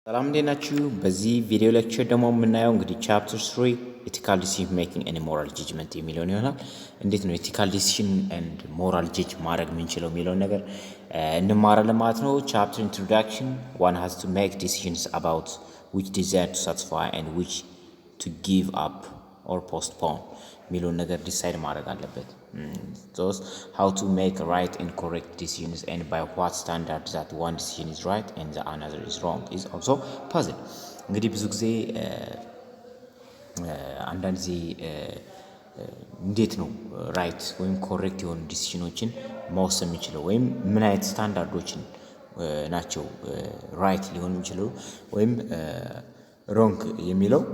ሰላም እንዴት ናችሁ? በዚህ ቪዲዮ ሌክቸር ደግሞ የምናየው እንግዲህ ቻፕተር 3 ኢቲካል ዲሲዥን ሜኪንግ ኤንድ ሞራል ጀጅመንት የሚለውን ይሆናል። እንዴት ነው ኢቲካል ዲሲዥን ኤንድ ሞራል ጀጅ ማድረግ የምንችለው የሚለውን ነገር እንማራለን ማለት ነው። ቻፕተር ኢንትሮዳክሽን one has to make decisions about which desire to satisfy and which to give up or postpone የሚለውን ነገር ዲሳይድ ማድረግ አለበት። those how to make right and correct decisions and by what standard that one decision is right and the another is wrong is also puzzle። እንግዲህ ብዙ ጊዜ አንዳንድ ጊዜ እንዴት ነው ራይት ወይም ኮሬክት የሆኑ ዲሲዥኖችን መወሰን የሚችለው ወይም ምን አይነት ስታንዳርዶችን ናቸው ራይት ሊሆኑ የሚችለው ወይም ሮንግ የሚለው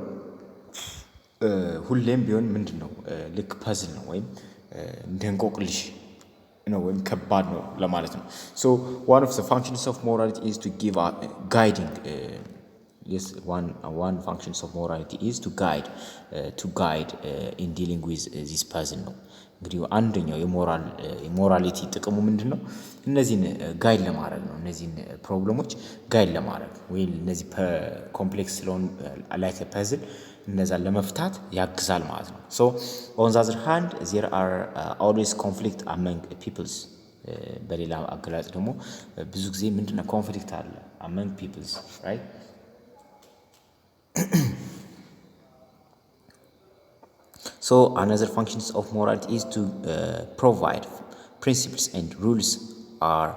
ሁሌም ቢሆን ምንድነው ልክ ፐዝል ነው ወይም እንደ እንቆቅልሽ ነው ወይም ከባድ ነው ለማለት ነው። so one of the functions of morality is to give a guiding yes one functions of morality is to guide in dealing with this puzzle ነው። እንግዲህ አንደኛው የሞራሊቲ ጥቅሙ ምንድነው? እነዚህን ጋይድ ለማድረግ ነው። እነዚህን ፕሮብሌሞች ጋይድ ለማድረግ ወይ እነዚህ ኮምፕሌክስ ስለሆኑ ላይክ ፐዝል እነዛን ለመፍታት ያግዛል ማለት ነው። so on the other hand there are always conflict among peoples በሌላ አገላለጽ ደግሞ ብዙ ጊዜ ምንድነው ኮንፍሊክት አለ among peoples right so another functions of morality is to provide principles and rules are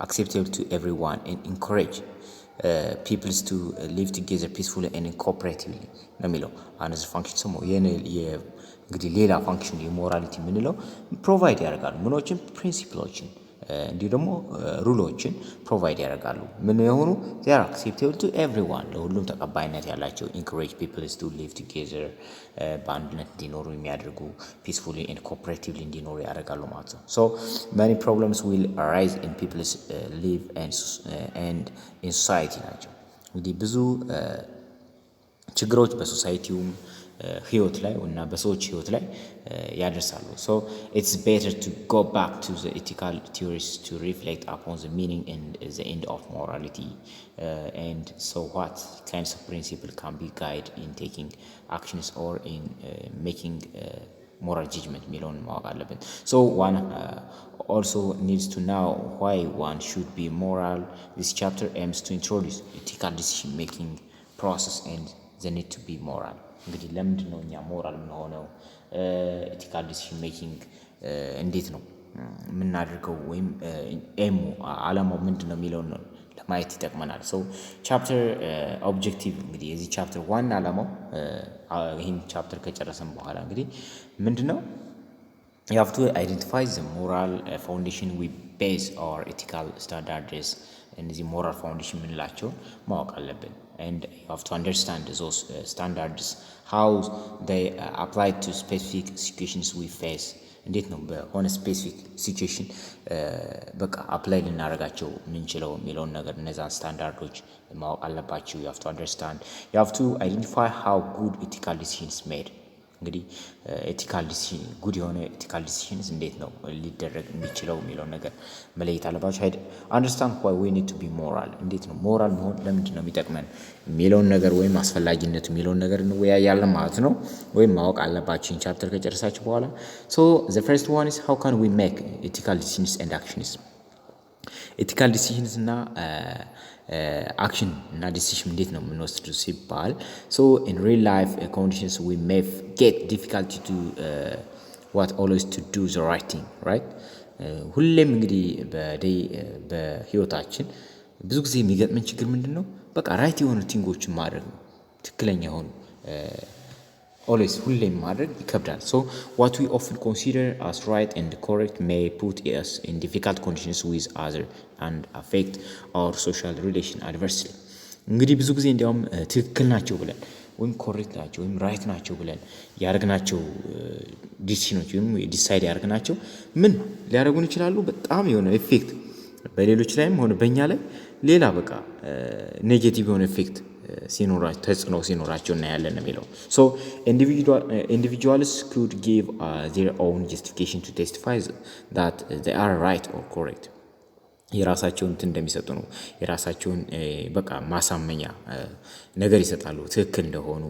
acceptable to everyone and encourage peoples to live together peacefully and cooperatively ነው የሚለው another function ደግሞ እንግዲህ ሌላ ፋንክሽን የሞራሊቲ የምንለው ፕሮቫይድ ያደርጋሉ ምኖችን ፕሪንሲፕሎችን እንዲሁ ደግሞ ሩሎችን ፕሮቫይድ ያደርጋሉ ምን የሆኑ they are acceptable to everyone ለሁሉም ተቀባይነት ያላቸው encourage people to live together በአንድነት እንዲኖሩ የሚያደርጉ peacefully and cooperatively እንዲኖሩ ያደርጋሉ ማለት ነው። so many problems will arise in people's live and in society ናቸው። እንግዲህ ብዙ ችግሮች በሶሳይቲውም ህይወት ላይ እና በሰዎች ህይወት ላይ ያደርሳሉ። so it's better to go back to the ethical theories to reflect upon the meaning and the end of morality and so what kinds of principle can be guide in taking actions or in making moral judgment የሚለውን ማወቅ አለብን። so one also needs to know why one should be moral. This chapter aims to introduce ethical decision making process and the need to be moral። እንግዲህ ለምንድን ነው እኛ ሞራል የምንሆነው ኢቲካል ዲሲዥን ሜኪንግ እንዴት ነው የምናደርገው ወይም ኤሙ አላማው ምንድን ነው የሚለውን ለማየት ይጠቅመናል። so ቻፕተር ኦብጀክቲቭ እንግዲህ የዚህ ቻፕተር ዋና አላማው ይህን ቻፕተር ከጨረሰን በኋላ እንግዲህ ምንድነው you have to identify the moral foundation we base our ethical standards እነዚህ ሞራል ፋውንዴሽን የምንላቸውን ማወቅ አለብን and you have to understand those standards how they apply to specific situations we face እንዴት ነው በሆነ ስፔሲፊክ ሲቹዌሽን በቃ አፕላይ ልናደርጋቸው የምንችለው የሚለውን ነገር እነዛን ስታንዳርዶች ማወቅ አለባችሁ። you have to understand you have to identify how good ethical decisions made እንግዲህ ኤቲካል ዲሲዥን ጉድ የሆነ ኤቲካል ዲሲዥንስ እንዴት ነው ሊደረግ የሚችለው የሚለው ነገር መለየት አለባችሁ። አንደርስታንድ why we need to be moral እንዴት ነው ሞራል መሆን ለምንድን ነው የሚጠቅመን የሚለውን ነገር ወይም አስፈላጊነቱ የሚለውን ነገር እንወያያለን ማለት ነው ወይም ማወቅ አለባችሁ ይህን ቻፕተር ከጨረሳችሁ በኋላ። so the first one is how can we make ethical decisions and actions ኤቲካል ዲሲዥንስ እና አክሽን እና ዲሲዥን እንዴት ነው የምንወስደው ሲባል so in real life conditions we may get difficulty to what always to do the right thing right ሁሌም እንግዲህ በህይወታችን ብዙ ጊዜ የሚገጥመን ችግር ምንድነው በቃ ራይት የሆኑ ቲንጎችን ማድረግ ነው ትክክለኛ የሆኑ always ሁሌም ማድረግ ይከብዳል። so what we often consider as right and correct may put us in difficult conditions with others and affect our social relation adversely። እንግዲህ ብዙ ጊዜ እንዲያውም ትክክል ናቸው ብለን ወይም ኮሬክት ናቸው ወይም ራይት ናቸው ብለን ያደርግናቸው ዲሲዥኖች ወይም ዲሳይድ ያደርግናቸው ምን ሊያደርጉን ይችላሉ በጣም የሆነ ኢፌክት በሌሎች ላይም ሆነ በእኛ ላይ ሌላ በቃ ኔጌቲቭ የሆነ ኢፌክት ሲኖራቸው ተጽዕኖ ሲኖራቸው እናያለን ነው የሚለው። so individuals could give their own justification to testify that they are right or correct የራሳቸውን እንትን እንደሚሰጡ ነው። የራሳቸውን በቃ ማሳመኛ ነገር ይሰጣሉ ትክክል እንደሆኑ።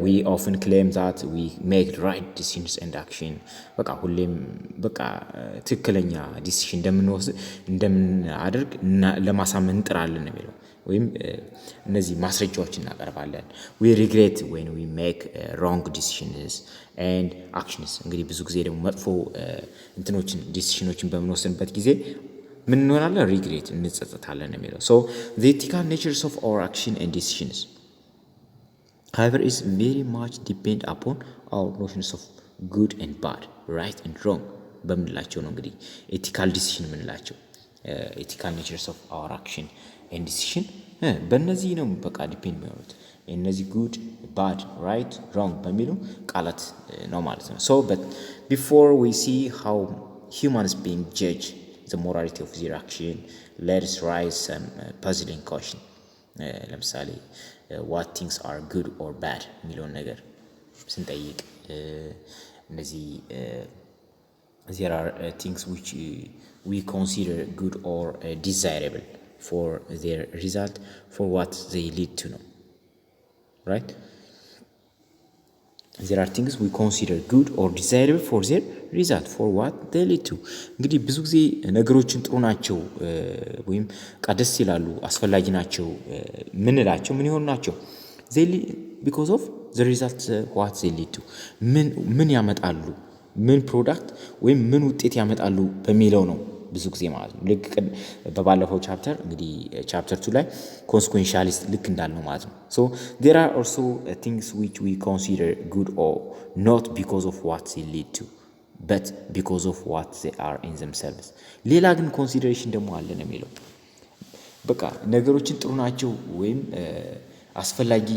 we often claim that we make right decisions and action በቃ ሁሌም በቃ ትክክለኛ ዲሲሽን እንደምናደርግ ለማሳመን እንጥራለን ነው የሚለው። ወይም እነዚህ ማስረጃዎችን እናቀርባለን። we regret when we make wrong decisions and actions እንግዲህ ብዙ ጊዜ ደግሞ መጥፎ እንትኖችን ዲሲሽኖችን በምንወስንበት ጊዜ ምን እንሆናለን? ሪግሬት እንጸጸታለን ነው የሚለው። so the ethical natures of our action and decisions however is very much depend upon our notions of good and bad right and wrong በምንላቸው ነው እንግዲህ ethical decision ምንላቸው ethical natures of our action and decision በእነዚህ ነው በቃ ዲፔንድ የሚሆኑት እነዚህ good bad right wrong በሚሉ ቃላት ነው ማለት ነው። so but before we see how humans being judged the morality of their action let us raise some puzzling question ለምሳሌ what things are good or bad የሚለውን ነገር ስንጠይቅ እነዚህ there are things which we consider good or desirable for their result for what they lead to know right there are things we consider good or desirable for their result for what they lead to እንግዲህ ብዙ ጊዜ ነገሮችን ጥሩ ናቸው ወይም ቀደስ ይላሉ አስፈላጊ ናቸው ምንላቸው ምን ይሆኑ ናቸው because of the result what they lead to ምን ያመጣሉ ምን ፕሮዳክት ወይም ምን ውጤት ያመጣሉ በሚለው ነው ብዙ ጊዜ ማለት ነው። ልክ በባለፈው ቻፕተር እንግዲህ ቻፕተር 2 ላይ ኮንሲኩዌንሻሊስት ልክ እንዳልነው ማለት ነው። so there are also things which we consider good or not because of what they lead to but because of what they are in themselves ሌላ ግን ኮንሲደሬሽን ደግሞ አለ ነው የሚለው በቃ ነገሮችን ጥሩ ናቸው ወይም አስፈላጊ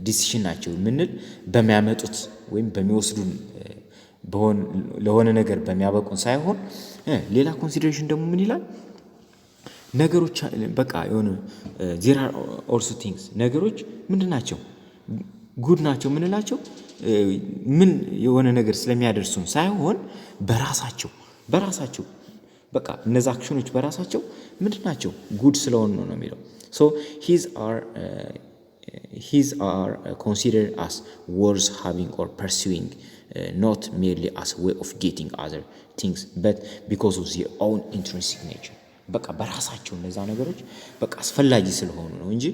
ዲሲሽን ናቸው ምንል በሚያመጡት ወይም በሚወስዱን ለሆነ ነገር በሚያበቁን ሳይሆን ሌላ ኮንሲደሬሽን ደግሞ ምን ይላል ነገሮች በቃ የሆነ there are also things ነገሮች ምንድናቸው ጉድ ናቸው ምንላቸው ምን የሆነ ነገር ስለሚያደርሱን ሳይሆን በራሳቸው በቃ እነዛ አክሽኖች በራሳቸው ምንድናቸው ጉድ ስለሆኑ ነው የሚለው so his are considered as worth having or pursuing not merely as a way of getting other things but because of their own intrinsic nature በቃ በራሳቸው እነዛ ነገሮች በቃ አስፈላጊ ስለሆኑ ነው እንጂ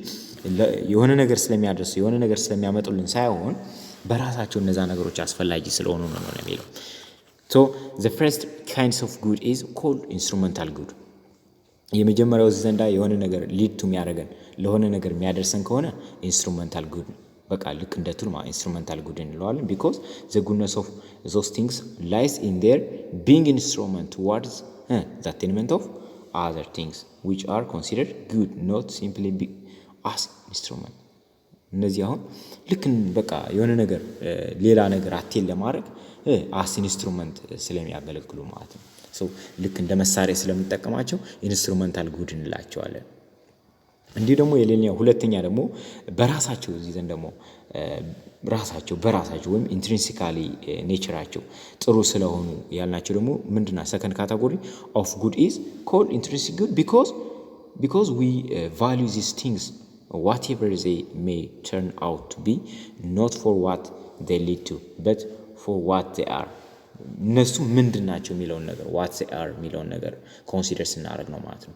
የሆነ ነገር ስለሚያደርሱ የሆነ ነገር ስለሚያመጡልን ሳይሆን በራሳቸው እነዛ ነገሮች አስፈላጊ ስለሆኑ ነው የሚለው so the first kinds of good is called instrumental good የመጀመሪያው ዘንዳ የሆነ ነገር ሊድ ቱ የሚያደርገን ለሆነ ነገር የሚያደርሰን ከሆነ ኢንስትሩሜንታል ጉድ በቃ ልክ እንደ ቱል ኢንስትሩሜንታል ጉድ እንለዋለን because the goodness of those things lies in their being instrument towards the attainment of other things which are considered good not simply as instrument እነዚህ አሁን ልክ በቃ የሆነ ነገር ሌላ ነገር አቴን ለማድረግ as instrument ስለሚያገለግሉ ማለት ነው so ልክ እንደ መሳሪያ ስለምንጠቀማቸው ኢንስትሩሜንታል ጉድ እንላቸዋለን። እንዲህ ደግሞ የሌላኛው ሁለተኛ ደግሞ በራሳቸው እዚህ ዘንድ ደግሞ በራሳቸው ወይም ኢንትሪንሲካሊ ኔቸራቸው ጥሩ ስለሆኑ ያልናቸው ደግሞ ምንድነው ሰከንድ ካቴጎሪ ኦፍ ጉድ ኢዝ ኮልድ ኢንትሪንሲክ ጉድ because we value these things whatever they may turn out to be not for what they lead to but for what they are እነሱ ምንድናቸው የሚለውን ነገር what they are የሚለውን ነገር ኮንሲደር ስናደርግ ነው ማለት ነው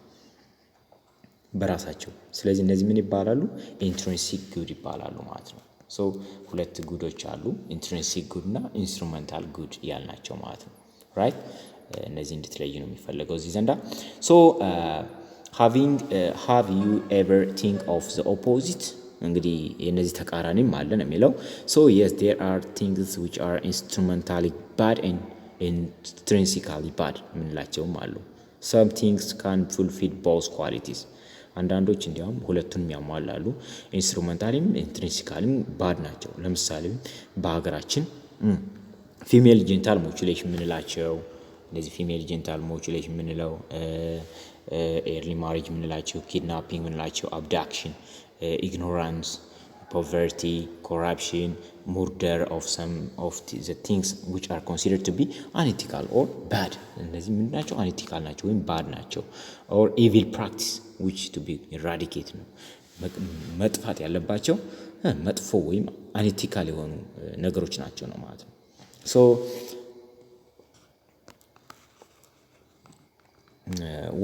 በራሳቸው ስለዚህ እነዚህ ምን ይባላሉ ኢንትሪንሲክ ጉድ ይባላሉ ማለት ነው so ሁለት ጉዶች አሉ ኢንትሪንሲክ ጉድ እና ኢንስትሩሜንታል ጉድ ያልናቸው ማለት ነው right እነዚህ እንድትለዩ ነው የሚፈልገው እዚህ ዘንዳ so have you ever think of the opposite እንግዲህ የነዚህ ተቃራኒም አለ ነው የሚለው so yes there are things which are instrumentally bad and intrinsically bad ምንላቸውም አሉ some things can fulfill both qualities አንዳንዶች እንዲያውም ሁለቱንም ያሟላሉ ኢንስትሩሜንታሊም ኢንትሪንሲካሊም ባድ ናቸው ለምሳሌ በሀገራችን ፊሜል ጄንታል ሞቹሌሽን ምንላቸው እነዚህ ፊሜል ጄንታል ሞቹሌሽን ምንለው ኤርሊ ማሬጅ ምንላቸው ኪድናፒንግ ምንላቸው አብዳክሽን ኢግኖራንስ poverty, corruption, murder of some of the things which are considered to be unethical or bad. እነዚህ ምንድን ናቸው? unethical ናቸው ወይም bad ናቸው። or evil practice which to be eradicated ነው። መጥፋት ያለባቸው መጥፎ ወይም unethical የሆኑ ነገሮች ናቸው ነው ማለት ነው። so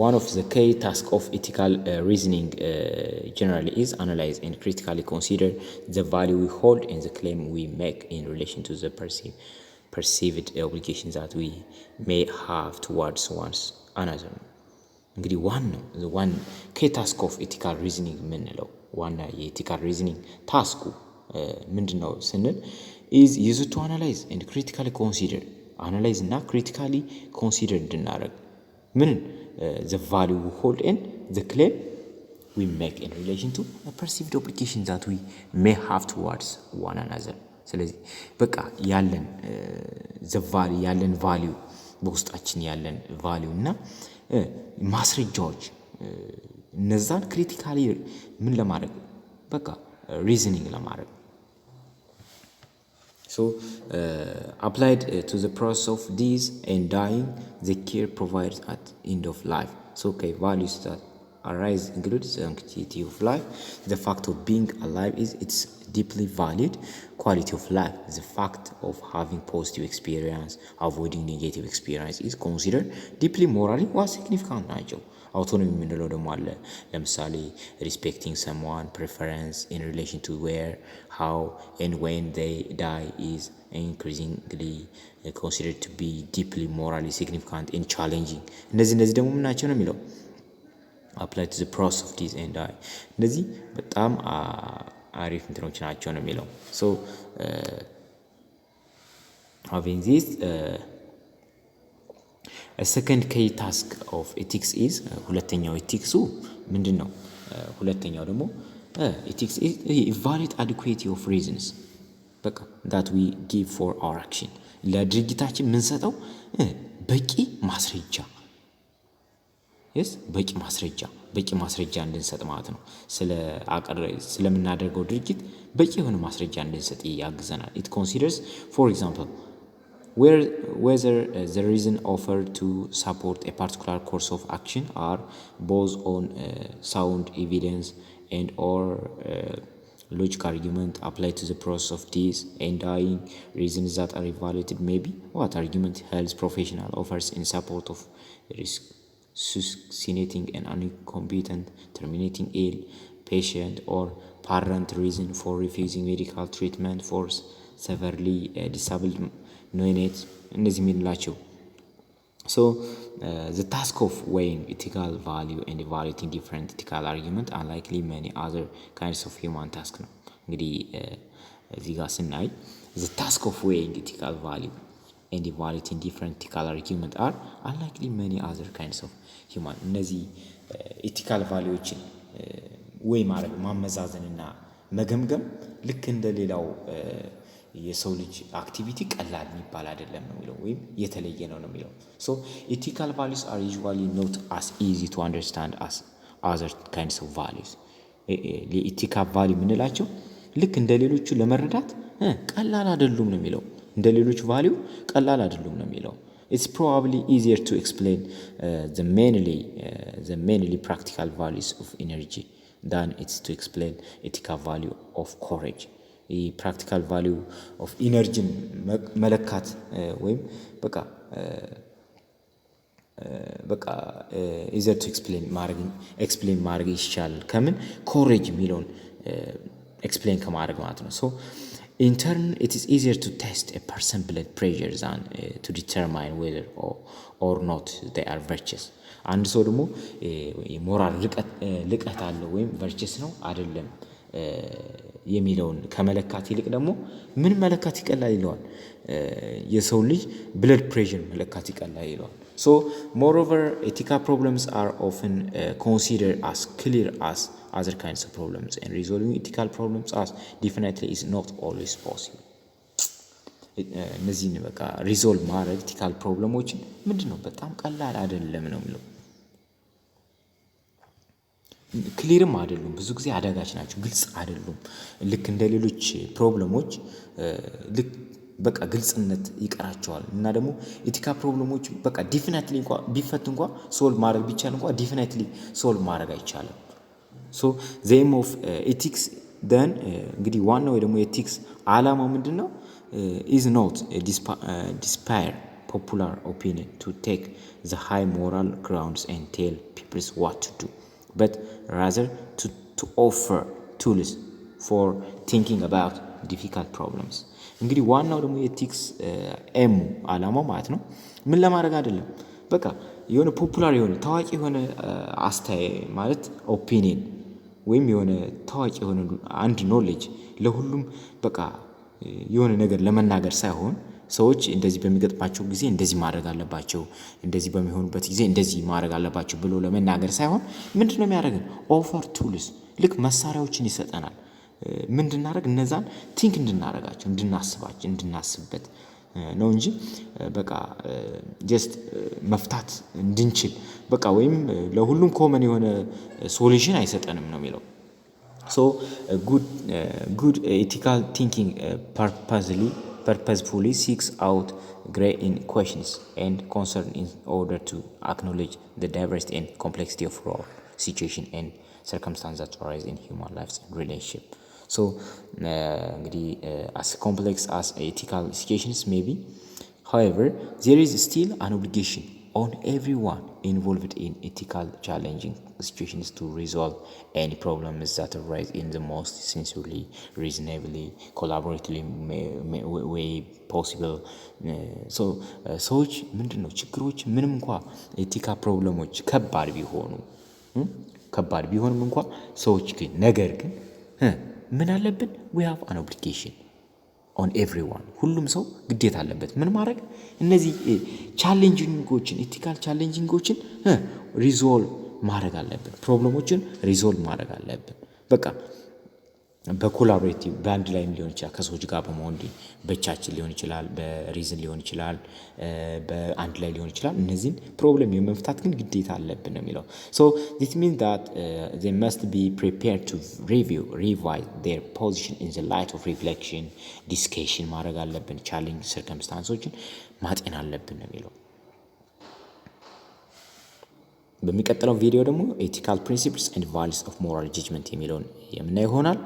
one of the key tasks of ethical reasoning generally is analyze and critically consider the value we hold and the claim we make in relation to the perceived obligations that we may have towards another. እንግዲህ ዋን key task of ethical reasoning የምንለው ዋና የኤቲካል ሪዝኒንግ ታስኩ ምንድነው ስንል is used to analyze and critically consider analyze እና critically consider እንድናደርግ ምን the value we hold and the claim we make in relation to a perceived obligation that we may have towards one another. ስለዚህ በቃ ያለን the value ያለን value በውስጣችን ያለን value እና ማስረጃዎች እነዛን ክሪቲካሊ ምን ለማድረግ በቃ reasoning ለማድረግ so applied to the process of these and dying the care provided at end of life. So okay, values that arise include the sanctity of life, the fact of being alive is its deeply valued, quality of life, the fact of having positive experience, avoiding negative experience is considered deeply morally or significant ናቸው። autonomy የምንለው ደግሞ አለ ለምሳሌ respecting someone preference in relation to where how and when they die is increasingly considered to be deeply morally significant and challenging እነዚህ ደግሞ ምን ናቸው ነው የሚለው apply to the process of this and die እነዚህ በጣም አሪፍ እንትኖች ናቸው ነው የሚለው so having this a second key task of ethics is ሁለተኛው ethics ምንድነው ሁለተኛው ደግሞ ethics is evaluate adequacy of reasons በቃ that we give for our action ለድርጊታችን ምንሰጠው በቂ ማስረጃ በቂ ማስረጃ እንድንሰጥ ማለት ነው ስለምናደርገው ድርጊት በቂ የሆነ ማስረጃ እንድንሰጥ ያግዘናል it considers for example whether the reason offered to support a particular course of action are both on sound evidence and or logical argument applied to the process of this and dying reasons that are evaluated maybe what argument health professional offers in support of resuscitating an incompetent terminating ill patient or parent reason for refusing medical treatment for severely disabled ኖይኔት እነዚህ የሚላቸው so the task of weighing ethical value and evaluating different ethical argument unlikely many other kinds of human task ነው እንግዲህ እዚህ ጋር ስናይ the task of weighing ethical value and evaluating different ethical argument are unlikely many other kinds of human እነዚህ ethical valueዎችን ወይ ማድረግ ማመዛዘንና መገምገም ልክ እንደሌላው የሰው ልጅ አክቲቪቲ ቀላል የሚባል አይደለም ነው የሚለው ወይም የተለየ ነው የሚለው so ethical values are usually not as easy to understand as other kinds of values ethical value ምንላቸው ልክ እንደሌሎቹ ለመረዳት ቀላል አይደሉም ነው የሚለው እንደሌሎቹ value ቀላል አይደሉም ነው የሚለው it's probably easier to explain the mainly practical values of energy than it's to explain ethical value of courage practical value of energy መለካት ወይም በቃ easier to explain ማድረግ ይቻላል ከምን courage የሚለውን explain ከማድረግ ማለት ነው so in turn it is easier to test a person's blood pressure than to determine whether or not they are virtuous አንድ ሰው ደግሞ የሞራል ልቀት አለው ወይም virtuous ነው አይደለም የሚለውን ከመለካት ይልቅ ደግሞ ምን መለካት ይቀላል ይለዋል የሰው ልጅ blood pressure መለካት ይቀላል ይለዋል so moreover ethical problems are often considered as clear as other kinds of problems and resolving ethical problems as definitely is not always possible እነዚህን በቃ ሪዞልቭ ማድረግ ethical problemዎችን ምንድነው በጣም ቀላል አይደለም ነው የሚለው ክሊርም አይደሉም፣ ብዙ ጊዜ አዳጋች ናቸው፣ ግልጽ አይደሉም። ልክ እንደ ሌሎች ፕሮብለሞች ልክ በቃ ግልጽነት ይቀራቸዋል። እና ደግሞ ኤቲካል ፕሮብለሞች በቃ ዲፊኒትሊ እንኳን ቢፈት እንኳን ሶልቭ ማድረግ ቢቻል እንኳን ዲፊኒትሊ ሶልቭ ማድረግ አይቻልም። ሶ ዘ ኤም ኦፍ ኤቲክስ ደን እንግዲህ ዋናው ወይ ደግሞ ኤቲክስ ዓላማው ምንድን ነው? ኢዝ ኖት ዲስፓየር popular opinion to take the high moral grounds and tell people what to do, but rather to offer tools for thinking about difficult problems. እንግዲህ ዋናው ደግሞ የኤቲክስ ኤሙ ዓላማው ማለት ነው ምን ለማድረግ አይደለም፣ በቃ የሆነ ፖፑላር የሆነ ታዋቂ የሆነ አስተያየት ማለት ኦፒኒየን ወይም የሆነ ታዋቂ የሆነ አንድ ኖሌጅ ለሁሉም በቃ የሆነ ነገር ለመናገር ሳይሆን ሰዎች እንደዚህ በሚገጥማቸው ጊዜ እንደዚህ ማድረግ አለባቸው፣ እንደዚህ በሚሆኑበት ጊዜ እንደዚህ ማድረግ አለባቸው ብሎ ለመናገር ሳይሆን ምንድነው የሚያደርገን? ኦፈር ቱልስ ልክ መሳሪያዎችን ይሰጠናል። ምን እንድናደርግ? እነዛን ቲንክ እንድናደርጋቸው፣ እንድናስባቸው፣ እንድናስብበት ነው እንጂ በቃ ጀስት መፍታት እንድንችል በቃ ወይም ለሁሉም ኮመን የሆነ ሶሉሽን አይሰጠንም ነው የሚለው። ሶ ጉድ ኤቲካል ቲንኪንግ purposefully seeks out great in questions and concern in order to acknowledge the diversity and complexity of role, situation and circumstances that arise in human lives and relationship. So as complex as ethical situations may be, however, there is still an obligation on everyone involved in ethical challenging situations to resolve any problems that arise in the most sincerely, reasonably, collaboratively way possible. So ሰዎች ምንድነው ችግሮች ምንም እንኳን ኤቲካል ፕሮብለሞች ከባድ ቢሆንም እንኳን ሰዎች ግን ነገር ግን ምን አለብን? we have an obligation on everyone ሁሉም ሰው ግዴታ አለበት ምን ማድረግ? እነዚህ ቻሌንጂንጎችን ኤቲካል ቻሌንጂንጎችን ሪዞልቭ ማድረግ አለብን። ፕሮብለሞችን ሪዞልቭ ማድረግ አለብን። በቃ በኮላቦሬቲቭ በአንድ ላይም ሊሆን ይችላል፣ ከሰዎች ጋር በመሆን በቻችን ሊሆን ይችላል፣ በሪዝን ሊሆን ይችላል፣ በአንድ ላይ ሊሆን ይችላል። እነዚህን ፕሮብለም የመፍታት ግን ግዴታ አለብን ነው የሚለው። so this means that they must be prepared to revise their position in the light of reflection, discussion ማድረግ አለብን። ቻሌንጅ ሰርከምስታንሶችን ማጤን አለብን ነው የሚለው። በሚቀጥለው ቪዲዮ ደግሞ ኤቲካል ፕሪንሲፕልስ ኤንድ ቫልዩስ ኦፍ ሞራል ጀጅመንት የሚለውን የምናየው ይሆናል።